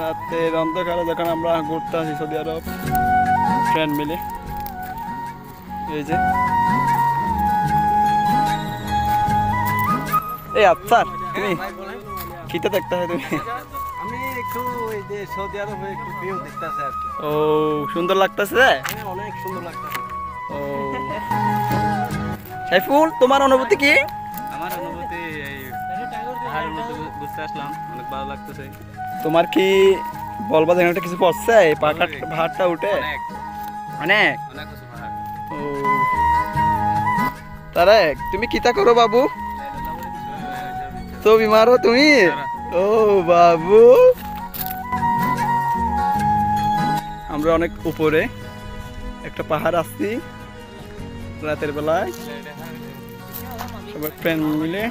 রাতের অন্ধকারে যখন আমরা ঘুরতে আসি সৌদি আরব ফ্রেন্ড মিলে, এই যে এই আচ্ছা তুমি খিতে দেখতে হয় তুমি? আমি একটু এই যে সৌদি আরবে একটু ভিউ দেখতেছি আর কি। ও সুন্দর লাগতেছে। হ্যাঁ, অনেক সুন্দর লাগতেছে। ও সাইফুল, তোমার অনুভূতি কি? আমার অনুভূতি এই পাহাড়ের মধ্যে ঘুরতে আসলাম, অনেক ভালো লাগতেছে। তোমার কি বলবা যেন একটা কিছু পড়ছে এই পাহাড়টা উঠে? অনেক অনেক। অনেক কিছু পাহাড়। ও তারেক, তুমি কিতা করো বাবু? তো বিমারো তুমি? ও বাবু, আমরা অনেক উপরে একটা পাহাড় আসছি রাতের বেলায় সবাই ফ্রেন্ড মিলে।